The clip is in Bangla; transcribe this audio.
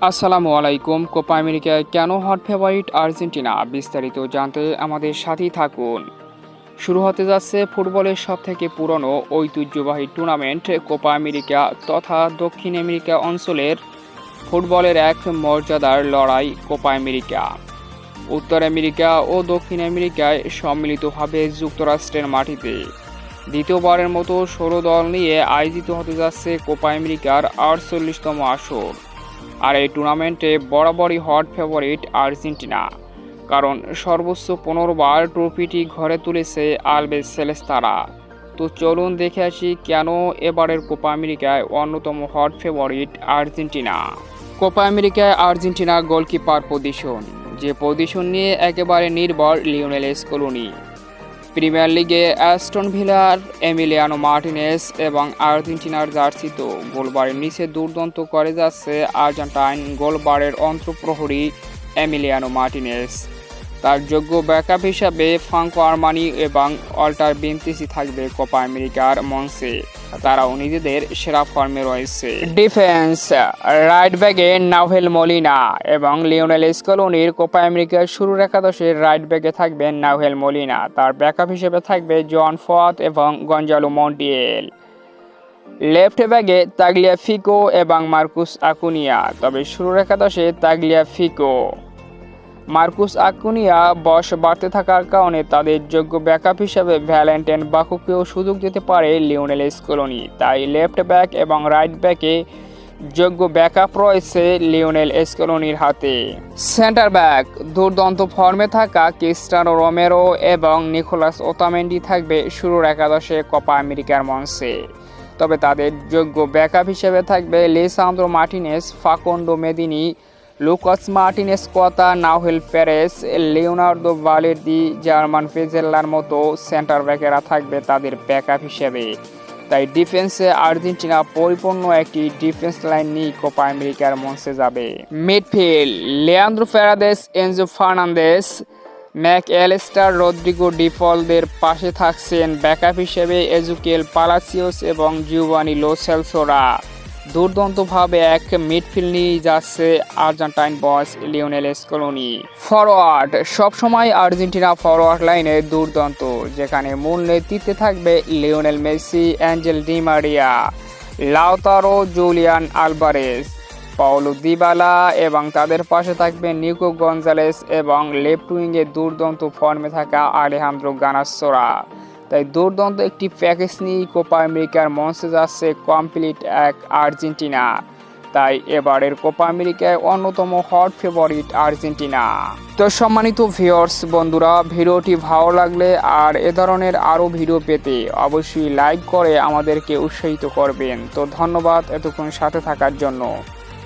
আসসালামু আলাইকুম। কোপা আমেরিকায় কেন হট ফেভারিট আর্জেন্টিনা, বিস্তারিত জানতে আমাদের সাথেই থাকুন। শুরু হতে যাচ্ছে ফুটবলের সবথেকে পুরনো ঐতিহ্যবাহী টুর্নামেন্ট কোপা আমেরিকা তথা দক্ষিণ আমেরিকা অঞ্চলের ফুটবলের এক মর্যাদার লড়াই কোপা আমেরিকা। উত্তর আমেরিকা ও দক্ষিণ আমেরিকায় সম্মিলিতভাবে যুক্তরাষ্ট্রের মাটিতে দ্বিতীয়বারের মতো 16 দল নিয়ে আয়োজিত হতে যাচ্ছে কোপা আমেরিকার 48তম আসর। আর এই টুর্নামেন্টে বরাবরই হট ফেভারিট আর্জেন্টিনা, কারণ সর্বোচ্চ 15 বার ট্রফিটি ঘরে তুলেছে আলবেস সেলেস্তারা। তো চলুন দেখে আসি কেন এবারের কোপা আমেরিকায় অন্যতম হট ফেভারিট আর্জেন্টিনা। কোপা আমেরিকায় আর্জেন্টিনা গোলকিপার পজিশন, যে পজিশন নিয়ে একেবারে নির্ভর লিওনেল স্কলোনি। প্রিমিয়ার লিগে অ্যাস্টন ভিলার এমিলিয়ানো মার্টিনেস এবং আর্জেন্টিনার জার্সিতে গোলবারের নিচে দুর্দান্ত করে যাচ্ছে আর্জেন্টাইন গোলবারের অন্তঃপ্রহরী এমিলিয়ানো মার্টিনেস। তার যোগ্য ব্যাকআপ হিসাবে ফ্রাঙ্কো আরমানি এবং অল্টার বেন্তিসি থাকবে কোপা আমেরিকার মঞ্চে। তারাও নিজেদের সেরা ফর্মে রয়েছে। ডিফেন্স, রাইট ব্যাগে নাউহেল মলিনা এবং লিওনেল স্কলোনির কোপা আমেরিকার শুরুর একাদশের রাইট ব্যাগে থাকবেন নাউহেল মলিনা। তার ব্যাকআপ হিসেবে থাকবে জন ফত এবং গঞ্জালো মন্টিয়েল। লেফট ব্যাগে তাগলিয়াফিকো এবং মার্কুস আকুনিয়া, তবে শুরুর একাদশে তাগলিয়াফিকো। মার্কুস আকুনিয়া বয়স বাড়তে থাকার কারণে তাদের যোগ্য ব্যাকআপ হিসেবে ভ্যালেন্টাইন বাকুকেও সুযোগ দিতে পারে লিওনেল স্কলোনি। তাই লেফট ব্যাক এবং রাইট ব্যাকে যোগ্য ব্যাকআপ রয়েছে লিওনেল স্কলোনির হাতে। সেন্টার ব্যাক, দুর্দান্ত ফর্মে থাকা ক্রিস্টিয়ানো রোমেরো এবং নিকোলাস ওতামেন্ডি থাকবে শুরুর একাদশে কোপা আমেরিকার মঞ্চে। তবে তাদের যোগ্য ব্যাকআপ হিসেবে থাকবে Lisandro Martinez, Facundo Medina, Lucas Martinez Quarta, Nahuel Perez, Leonardo Balerdi, German Pezzella মতো সেন্টার ব্যাকেরা থাকবে তাদের ব্যাকআপ হিসেবে। তাই ডিফেন্সে আর্জেন্টিনা পরিপূর্ণ একটি ডিফেন্স লাইন নিয়ে কোপা আমেরিকার মঞ্চে যাবে। Midfield, Leandro Paredes, Enzo Fernandez, Mac Allister, Rodrigo ডিফলদের পাশে থাকছেন ব্যাকআপ হিসেবে এজুকেল পালাসিওস এবং জিওভানি লো সেলসোরা। দুর্দান্তভাবে এক মিডফিল্ড নিয়ে যাচ্ছে Argentine boss Lionel Scaloni. Forward, সবসময় আর্জেন্টিনা ফরওয়ার্ড লাইনে দুর্দান্ত, যেখানে মূল নেতৃত্বে থাকবে Lionel Messi, Angel Di Maria, Lautaro, Julian Alvarez, Paulo Dybala এবং তাদের পাশে থাকবে নিকো গঞ্জালেস এবং লেফট উইংয়ে দুর্দান্ত ফর্মে থাকা আলেহান্দ্রো গানাসোরা। তাই দুর্দান্ত একটি প্যাকেজ নিয়ে কোপা আমেরিকার মঞ্চে যাচ্ছে কমপ্লিট এক আর্জেন্টিনা। তাই এবারের কোপা আমেরিকায় অন্যতম হট ফেভারিট আর্জেন্টিনা। তো সম্মানিত ভিউয়ার্স বন্ধুরা, ভিডিওটি ভালো লাগলে আর এ ধরনের আরও ভিডিও পেতে অবশ্যই লাইক করে আমাদেরকে উৎসাহিত করবেন। তো ধন্যবাদ এতক্ষণ সাথে থাকার জন্য।